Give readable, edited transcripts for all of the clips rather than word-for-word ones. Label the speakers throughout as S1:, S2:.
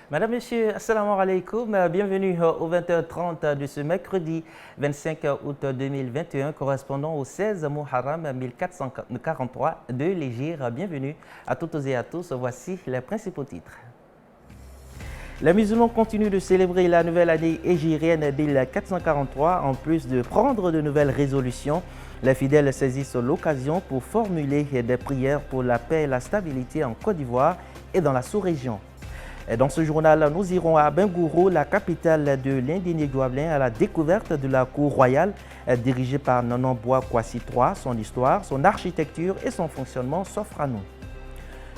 S1: Madame, Monsieur, assalamu alaikum. Bienvenue au 20h30 de ce mercredi 25 août 2021, correspondant au 16 Muharram 1443 de l'Hégire. Bienvenue à toutes et à tous. Voici les principaux titres. Les musulmans continuent de célébrer la nouvelle année hégirienne 1443. En plus de prendre de nouvelles résolutions, les fidèles saisissent l'occasion pour formuler des prières pour la paix et la stabilité en Côte d'Ivoire et dans la sous-région. Dans ce journal, nous irons à Bengourou, la capitale de l'indigné Douablin, à la découverte de la cour royale dirigée par Nanon Bois Kwasi III. Son histoire, son architecture et son fonctionnement s'offrent à nous.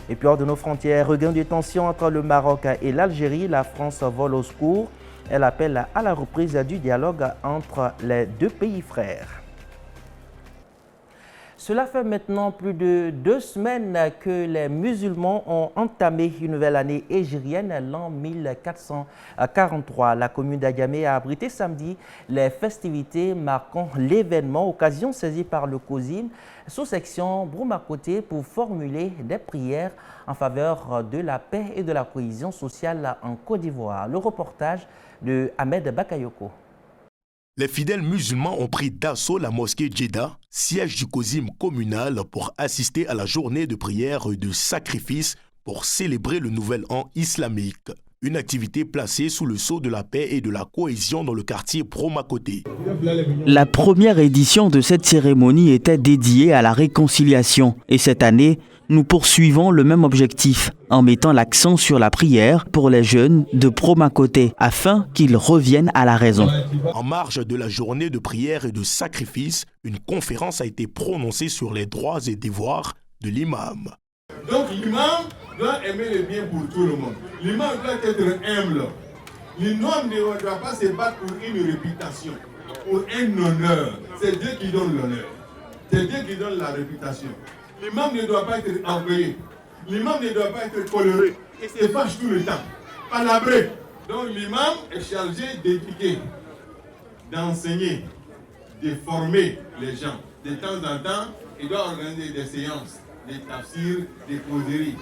S1: Et puis hors de nos frontières, regain de tension entre le Maroc et l'Algérie, la France vole au secours. Elle appelle à la reprise du dialogue entre les deux pays frères. Cela fait maintenant plus de 2 semaines que les musulmans ont entamé une nouvelle année hégirienne, l'an 1443. La commune d'Adiamé a abrité samedi les festivités marquant l'événement, occasion saisie par le COSIM, sous-section Broumakoté, pour formuler des prières en faveur de la paix et de la cohésion sociale en Côte d'Ivoire. Le reportage de Ahmed Bakayoko.
S2: Les fidèles musulmans ont pris d'assaut la mosquée Djeddah, siège du COSIM communal, pour assister à la journée de prière et de sacrifice pour célébrer le nouvel an islamique. Une activité placée sous le sceau de la paix et de la cohésion dans le quartier Broumakoté.
S3: La première édition de cette cérémonie était dédiée à la réconciliation et cette année, nous poursuivons le même objectif en mettant l'accent sur la prière pour les jeunes de Broumakoté afin qu'ils reviennent à la raison.
S2: En marge de la journée de prière et de sacrifice, une conférence a été prononcée sur les droits et devoirs de l'imam.
S4: Donc l'imam doit aimer le bien pour tout le monde. L'imam doit être humble. L'imam ne doit pas se battre pour une réputation, pour un honneur. C'est Dieu qui donne l'honneur. C'est Dieu qui donne la réputation. L'imam ne doit pas être orgueilleux. L'imam ne doit pas être coloré. Et se fâche tout le temps. Palabré. Donc l'imam est chargé d'éduquer, d'enseigner, de former les gens. De temps en temps, il doit organiser des séances, des tafsirs, des causeries.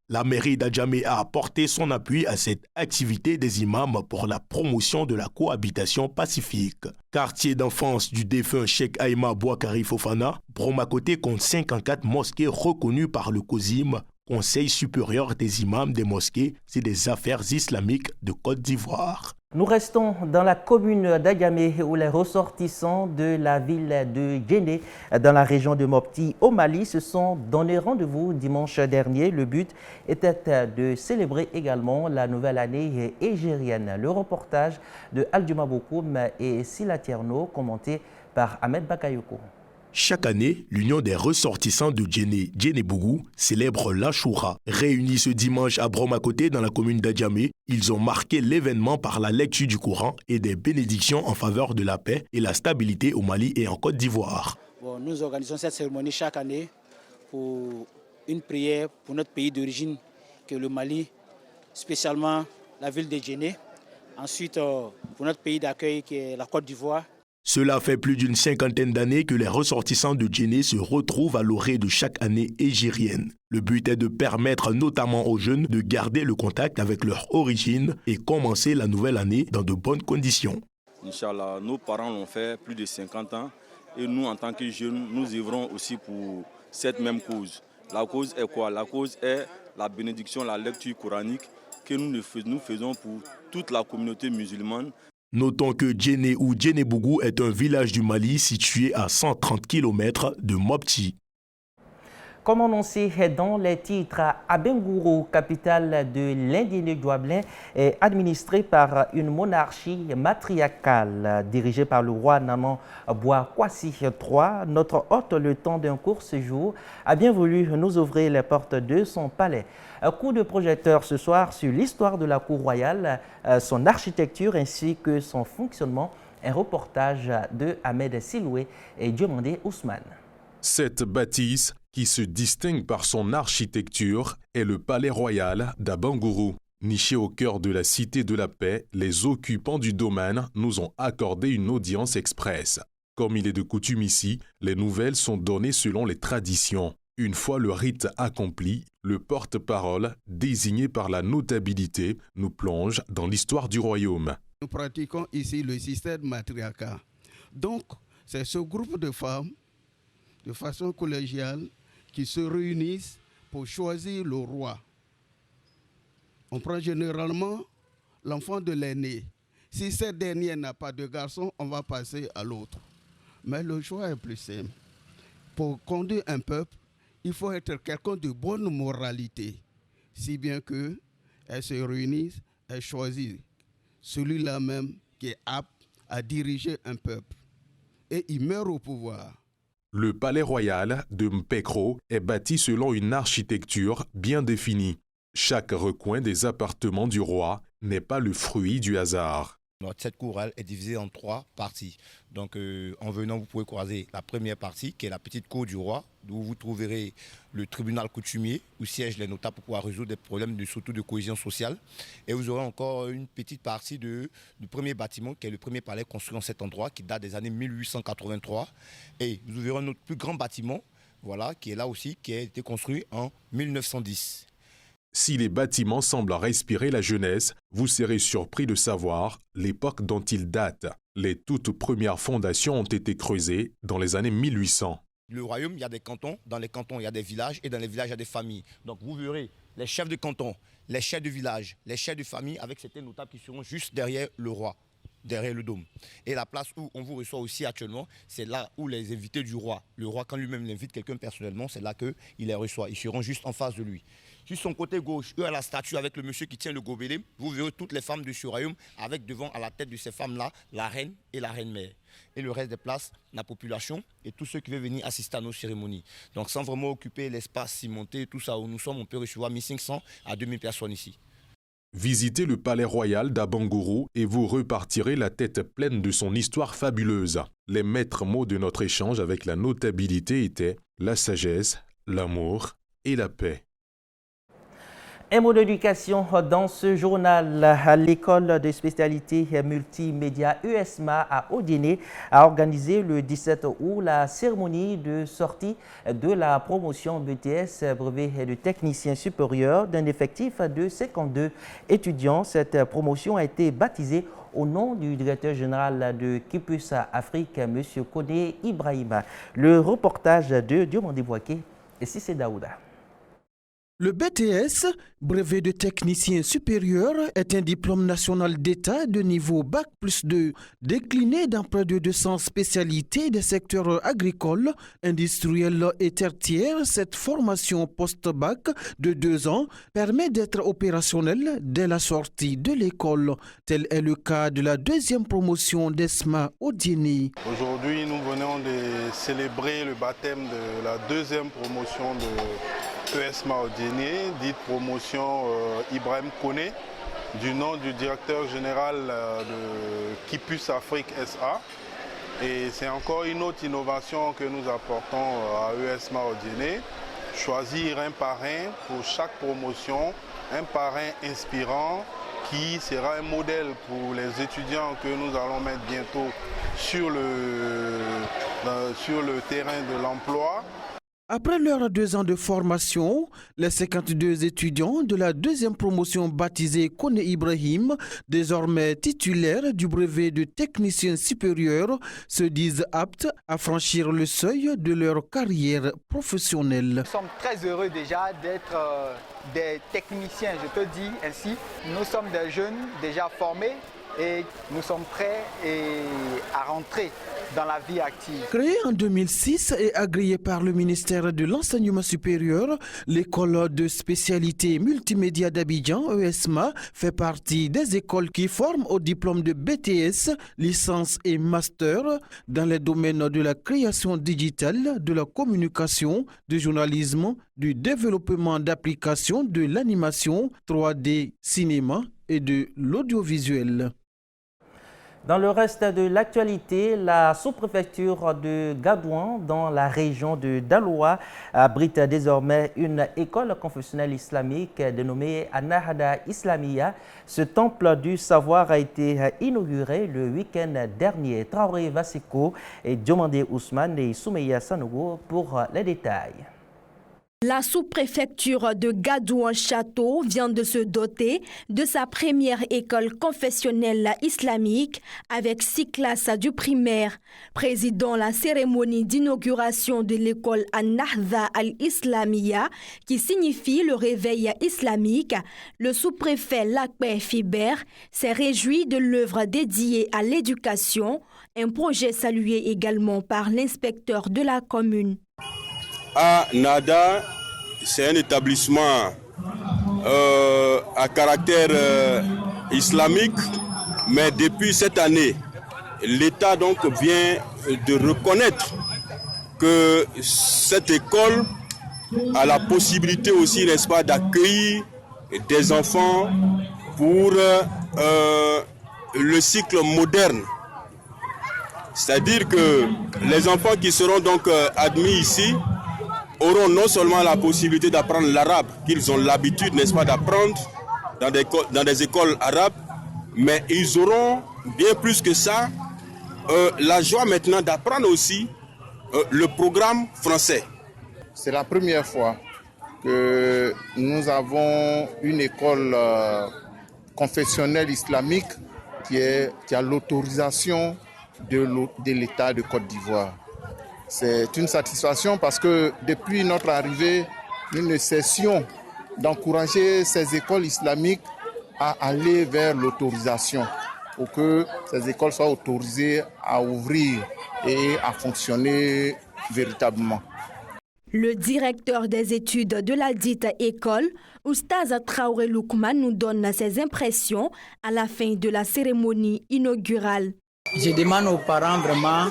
S2: La mairie d'Adjamé a apporté son appui à cette activité des imams pour la promotion de la cohabitation pacifique. Quartier d'enfance du défunt Cheikh Aïma Bouakari Fofana, Broumakoté compte 54 mosquées reconnues par le COSIM, Conseil supérieur des imams des mosquées et des affaires islamiques de Côte d'Ivoire.
S1: Nous restons dans la commune d'Adiamé où les ressortissants de la ville de Djenné dans la région de Mopti au Mali se sont donné rendez-vous dimanche dernier. Le but était de célébrer également la nouvelle année hégirienne. Le reportage de Aldjuma Bokoum et Sila Tierno commenté par Ahmed Bakayoko.
S2: Chaque année, l'Union des ressortissants de Djenné-Bougou célèbre l'Achoura. Réunis ce dimanche à Broumakoté dans la commune d'Adjamé, ils ont marqué l'événement par la lecture du Coran et des bénédictions en faveur de la paix et la stabilité au Mali et en Côte d'Ivoire.
S5: Nous organisons cette cérémonie chaque année pour une prière pour notre pays d'origine, qui est le Mali, spécialement la ville de Djenné. Ensuite, pour notre pays d'accueil, qui est la Côte d'Ivoire.
S2: Cela fait plus d'une 50aine d'années que les ressortissants de Djenné se retrouvent à l'orée de chaque année hégirienne. Le but est de permettre notamment aux jeunes de garder le contact avec leur origine et commencer la nouvelle année dans de bonnes conditions.
S6: Inch'Allah, nos parents l'ont fait plus de 50 ans et nous, en tant que jeunes, nous œuvrons aussi pour cette même cause. La cause est quoi? La cause est la bénédiction, la lecture coranique que nous faisons pour toute la communauté musulmane.
S2: Notons que Djenné ou Djenné-Bougou est un village du Mali situé à 130 km de Mopti.
S1: Comme annoncé dans les titres, Abengourou, capitale de l'indigné Douablin, est administrée par une monarchie matriarcale dirigée par le roi Nanon Bois Kwasi III. Notre hôte, le temps d'un court séjour, a bien voulu nous ouvrir les portes de son palais. Un coup de projecteur ce soir sur l'histoire de la cour royale, son architecture ainsi que son fonctionnement. Un reportage de Ahmed Siloué et Diomandé Ousmane.
S7: Cette bâtisse, qui se distingue par son architecture, est le palais royal d'Abengourou. Niché au cœur de la cité de la paix, les occupants du domaine nous ont accordé une audience express. Comme il est de coutume ici, les nouvelles sont données selon les traditions. Une fois le rite accompli, le porte-parole, désigné par la notabilité, nous plonge dans l'histoire du royaume.
S8: Nous pratiquons ici le système matriarcat. Donc, c'est ce groupe de femmes, de façon collégiale, qui se réunissent pour choisir le roi. On prend généralement l'enfant de l'aîné. Si cette dernière n'a pas de garçon, on va passer à l'autre. Mais le choix est plus simple. Pour conduire un peuple, il faut être quelqu'un de bonne moralité, si bien qu'elles se réunissent, elles choisissent celui-là même qui est apte à diriger un peuple. Et il meurt au pouvoir.
S7: Le palais royal de Mpekro est bâti selon une architecture bien définie. Chaque recoin des appartements du roi n'est pas le fruit du hasard.
S9: Cette cour est divisée en 3 parties. Donc en venant, vous pouvez croiser la première partie qui est la petite cour du roi, où vous trouverez le tribunal coutumier où siègent les notables pour pouvoir résoudre des problèmes surtout de cohésion sociale. Et vous aurez encore une petite partie du premier bâtiment qui est le premier palais construit en cet endroit qui date des années 1883. Et vous verrez un autre plus grand bâtiment voilà, qui est là aussi, qui a été construit en 1910.
S7: Si les bâtiments semblent respirer la jeunesse, vous serez surpris de savoir l'époque dont ils datent. Les toutes premières fondations ont été creusées dans les années 1800.
S9: Le royaume, il y a des cantons. Dans les cantons, il y a des villages. Et dans les villages, il y a des familles. Donc vous verrez les chefs de canton, les chefs de village, les chefs de famille avec certains notables qui seront juste derrière le roi, derrière le dôme. Et la place où on vous reçoit aussi actuellement, c'est là où les invités du roi. Le roi, quand lui-même invite quelqu'un personnellement, c'est là qu'il les reçoit. Ils seront juste en face de lui. Sur son côté gauche, eux à la statue avec le monsieur qui tient le gobelet, vous verrez toutes les femmes de ce royaume avec devant à la tête de ces femmes-là la reine et la reine-mère. Et le reste des places, la population et tous ceux qui veulent venir assister à nos cérémonies. Donc sans vraiment occuper l'espace cimenté, tout ça où nous sommes, on peut recevoir 1500 à 2000 personnes ici.
S7: Visitez le palais royal d'Abangourou et vous repartirez la tête pleine de son histoire fabuleuse. Les maîtres mots de notre échange avec la notabilité étaient la sagesse, l'amour et la paix.
S1: Un mot d'éducation dans ce journal. L'école de spécialité multimédia USMA à Odiéné a organisé le 17 août la cérémonie de sortie de la promotion BTS, brevet de technicien supérieur, d'un effectif de 52 étudiants. Cette promotion a été baptisée au nom du directeur général de Kipus Afrique, M. Kone Ibrahima. Le reportage de Diomandé Bouaké et Cissé Daouda.
S10: Le BTS, brevet de technicien supérieur, est un diplôme national d'État de niveau Bac plus 2, décliné dans près de 200 spécialités des secteurs agricoles, industriels et tertiaires. Cette formation post-bac de 2 ans permet d'être opérationnel dès la sortie de l'école. Tel est le cas de la deuxième promotion d'ESMA Odiéné.
S11: Aujourd'hui, nous venons de célébrer le baptême de la deuxième promotion de ESMA Odiéné, dite promotion Ibrahim Kone, du nom du directeur général de Kipus Afrique SA. Et c'est encore une autre innovation que nous apportons à ESMA Odiéné, choisir un parrain pour chaque promotion, un parrain inspirant qui sera un modèle pour les étudiants que nous allons mettre bientôt sur le terrain de l'emploi.
S10: Après leurs 2 ans de formation, les 52 étudiants de la deuxième promotion baptisée Kone Ibrahim, désormais titulaires du brevet de technicien supérieur, se disent aptes à franchir le seuil de leur carrière professionnelle.
S12: Nous sommes très heureux déjà d'être des techniciens, je peux dire ainsi. Nous sommes des jeunes déjà formés et nous sommes prêts à rentrer dans la vie active.
S10: Créée en 2006 et agréée par le ministère de l'Enseignement supérieur, l'école de spécialité multimédia d'Abidjan, ESMA, fait partie des écoles qui forment au diplôme de BTS, licence et master dans les domaines de la création digitale, de la communication, du journalisme, du développement d'applications, de l'animation, 3D, cinéma et de l'audiovisuel.
S1: Dans le reste de l'actualité, la sous-préfecture de Gadouan, dans la région de Daloa, abrite désormais une école confessionnelle islamique dénommée Anahada Islamia. Ce temple du savoir a été inauguré le week-end dernier. Traoré Vasiko et Diomandé Ousmane et Soumeya Sanogo pour les détails.
S13: La sous-préfecture de Gadou-en-Château vient de se doter de sa première école confessionnelle islamique avec 6 classes du primaire. Présidant la cérémonie d'inauguration de l'école An-Nahdha al-Islamiyya, qui signifie le réveil islamique, le sous-préfet Lakbeh Fiber s'est réjoui de l'œuvre dédiée à l'éducation, un projet salué également par l'inspecteur de la commune.
S14: Nada, c'est un établissement à caractère islamique, mais depuis cette année, l'État donc vient de reconnaître que cette école a la possibilité aussi, n'est-ce pas, d'accueillir des enfants pour le cycle moderne. C'est-à-dire que les enfants qui seront donc admis ici auront non seulement la possibilité d'apprendre l'arabe, qu'ils ont l'habitude, n'est-ce pas, d'apprendre dans des écoles arabes, mais ils auront bien plus que ça, la joie maintenant d'apprendre aussi le programme français.
S15: C'est la première fois que nous avons une école confessionnelle islamique qui a l'autorisation de l'État de Côte d'Ivoire. C'est une satisfaction parce que depuis notre arrivée, nous ne cessions d'encourager ces écoles islamiques à aller vers l'autorisation pour que ces écoles soient autorisées à ouvrir et à fonctionner véritablement.
S13: Le directeur des études de la dite école, Oustaz Traoré Loukman, nous donne ses impressions à la fin de la cérémonie inaugurale.
S16: Je demande aux parents vraiment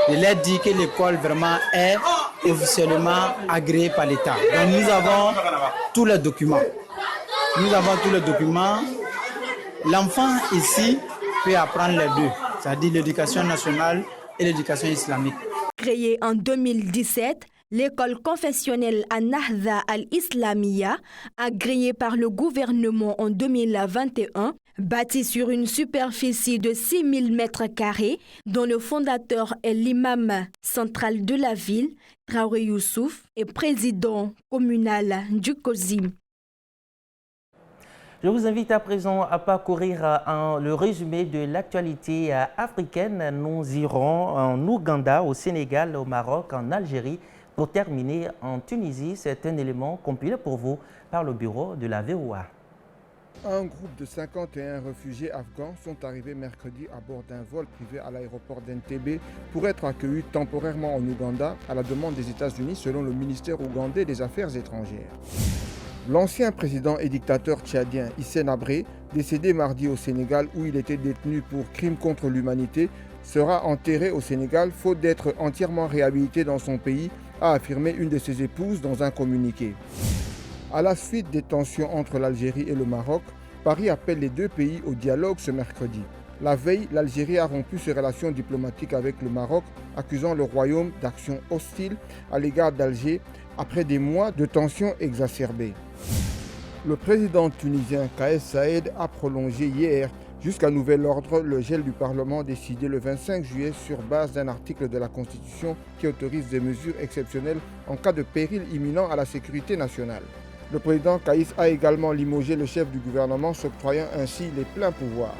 S16: de leur dire que l'école vraiment est officiellement agréée par l'État. Donc nous avons tous les documents. L'enfant ici peut apprendre les deux, c'est-à-dire l'éducation nationale et l'éducation islamique.
S13: Créée en 2017, l'école confessionnelle An-Nahdha al-Islamiyya, agréée par le gouvernement en 2021, bâtie sur une superficie de 6000 m², dont le fondateur est l'imam central de la ville, Traoré Youssouf, et président communal du COSIM.
S1: Je vous invite à présent à parcourir le résumé de l'actualité africaine. Nous irons en Ouganda, au Sénégal, au Maroc, en Algérie, pour terminer en Tunisie. C'est un élément compilé pour vous par le bureau de la VOA.
S17: Un groupe de 51 réfugiés afghans sont arrivés mercredi à bord d'un vol privé à l'aéroport d'Entebbe pour être accueillis temporairement en Ouganda à la demande des États-Unis selon le ministère ougandais des Affaires étrangères. L'ancien président et dictateur tchadien Hissène Habré, décédé mardi au Sénégal où il était détenu pour crimes contre l'humanité, sera enterré au Sénégal faute d'être entièrement réhabilité dans son pays, a affirmé une de ses épouses dans un communiqué. À la suite des tensions entre l'Algérie et le Maroc, Paris appelle les deux pays au dialogue ce mercredi. La veille, l'Algérie a rompu ses relations diplomatiques avec le Maroc, accusant le Royaume d'actions hostiles à l'égard d'Alger après des mois de tensions exacerbées. Le président tunisien Kais Saïed a prolongé hier jusqu'à nouvel ordre le gel du Parlement décidé le 25 juillet sur base d'un article de la Constitution qui autorise des mesures exceptionnelles en cas de péril imminent à la sécurité nationale. Le président Kaïs a également limogé le chef du gouvernement, s'octroyant ainsi les pleins pouvoirs.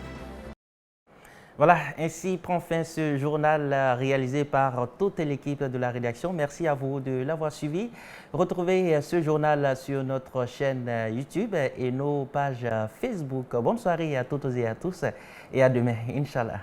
S1: Voilà, ainsi prend fin ce journal réalisé par toute l'équipe de la rédaction. Merci à vous de l'avoir suivi. Retrouvez ce journal sur notre chaîne YouTube et nos pages Facebook. Bonne soirée à toutes et à tous et à demain, Inch'Allah.